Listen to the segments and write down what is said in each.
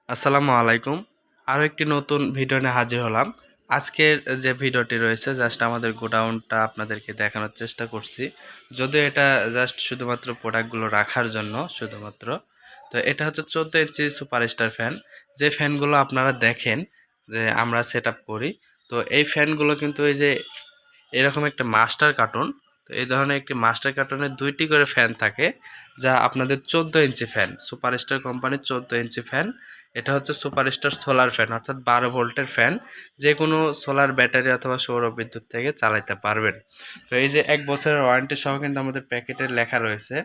আসসালামু আলাইকুম। আরও একটি নতুন ভিডিও নিয়ে হাজির হলাম। আজকের যে ভিডিওটি রয়েছে জাস্ট আমাদের গোডাউনটা আপনাদেরকে দেখানোর চেষ্টা করছি। যদিও এটা জাস্ট শুধুমাত্র প্রোডাক্টগুলো রাখার জন্য শুধুমাত্র। তো এটা হচ্ছে 14 ইঞ্চি সুপারস্টার ফ্যান। যে ফ্যানগুলো আপনারা দেখেন যে আমরা সেট আপ করি। তো এই ফ্যানগুলো কিন্তু এই যে এরকম একটা মাস্টার কার্টুন, তো এই ধরনের একটি মাস্টার কার্টুনের 2টি করে ফ্যান থাকে, যা আপনাদের 14 ইঞ্চি ফ্যান, সুপারস্টার কোম্পানির 14 ইঞ্চি ফ্যান। এটা হচ্ছে সুপারস্টার সোলার ফ্যান, অর্থাৎ 12 ভোল্টের ফ্যান। যে কোনো সোলার ব্যাটারি অথবা সৌর বিদ্যুৎ থেকে চালাতে পারবেন। তো এই যে 1 বছরের ওয়ারেন্টি সহ কিন্তু আমাদের প্যাকেটে লেখা রয়েছে,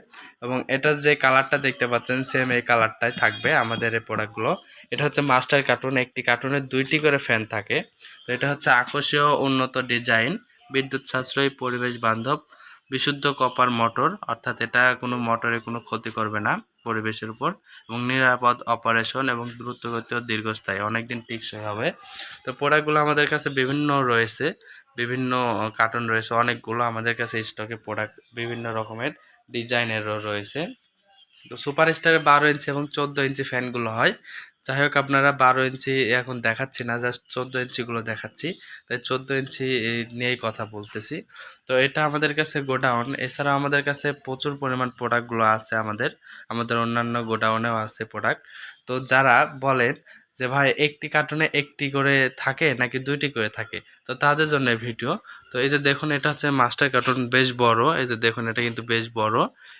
এবং এটার যে কালারটা দেখতে পাচ্ছেন সেম এই কালারটাই থাকবে আমাদের এই প্রোডাক্টগুলো। এটা হচ্ছে মাস্টার কার্টুন, একটি কার্টুনে 2টি করে ফ্যান থাকে। তো এটা হচ্ছে আকর্ষণীয় উন্নত ডিজাইন, বিদ্যুৎ সাশ্রয়ী, পরিবেশ বান্ধব, বিশুদ্ধ কপার মোটর, অর্থাৎ এটা কোনো মোটরে কোনো ক্ষতি করবে না পরিবেশের উপর, এবং নিরাপদ অপারেশন এবং দ্রুতগতি ও দীর্ঘস্থায়ী, অনেকদিন টেকসই হবে। তো প্রোডাক্টগুলো আমাদের কাছে বিভিন্ন রয়েছে, বিভিন্ন কার্টুন রয়েছে অনেকগুলো আমাদের কাছে স্টকে। প্রোডাক্ট বিভিন্ন রকমের ডিজাইনেরও রয়েছে। তো সুপারস্টারের 12 ইঞ্চি এবং 14 ইঞ্চি ফ্যানগুলো হয়। যাই হোক, আপনারা 12 ইঞ্চি এখন দেখাচ্ছি না, জাস্ট 14 ইঞ্চিগুলো দেখাচ্ছি। তাই 14 ইঞ্চি নিয়েই কথা বলতেছি। তো এটা আমাদের কাছে গোডাউন। এছাড়াও আমাদের কাছে প্রচুর পরিমাণ প্রোডাক্টগুলো আছে, আমাদের অন্যান্য গোডাউনেও আছে প্রোডাক্ট। তো যারা বলেন যে ভাই একটি কার্টুনে একটি করে থাকে নাকি 2টি করে থাকে, তো তাদের জন্য ভিডিও। তো এই যে দেখুন, এটা হচ্ছে মাস্টার কার্টুন, বেশ বড়। এই যে দেখুন, এটা কিন্তু বেশ বড়,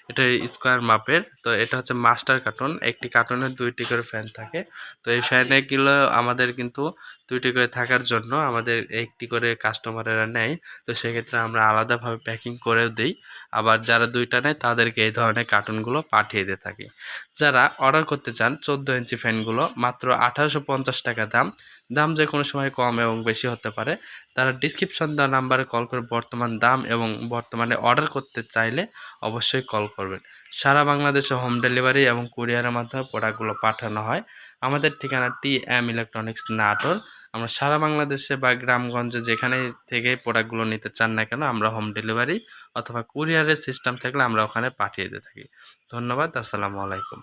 এটা স্কোয়ার মাপের। তো এটা হচ্ছে মাস্টার কার্টুন, একটি কার্টুনে 2টি করে ফ্যান থাকে। তো এই ফ্যানগুলো আমাদের কিন্তু 2টি করে থাকার জন্য আমাদের একটি করে কাস্টমারেরা নেয়। তো সেক্ষেত্রে আমরা আলাদাভাবে প্যাকিং করেও দিই। আবার যারা 2টা নেয় তাদেরকে এই ধরনের কার্টুনগুলো পাঠিয়ে দিয়ে থাকি। যারা অর্ডার করতে চান 14 ইঞ্চি ফ্যানগুলো, মাত্র 1850 টাকা দাম। দাম যে কোনো সময় কম এবং বেশি হতে পারে। তারা ডিসক্রিপশন দেওয়া নাম্বারে কল করে বর্তমান দাম এবং বর্তমানে অর্ডার করতে চাইলে অবশ্যই কল করবেন। সারা বাংলাদেশে হোম ডেলিভারি এবং কুরিয়ারের মাধ্যমে প্রোডাক্টগুলো পাঠানো হয়। আমাদের ঠিকানা TM ইলেকট্রনিক্স, নাটোর। আমরা সারা বাংলাদেশে বা গ্রামগঞ্জে যেখানে থেকে প্রোডাক্টগুলো নিতে চান না কেন, আমরা হোম ডেলিভারি অথবা কুরিয়ারের সিস্টেম থাকলে আমরা ওখানে পাঠিয়ে দিয়ে থাকি। ধন্যবাদ। আসসালামু আলাইকুম।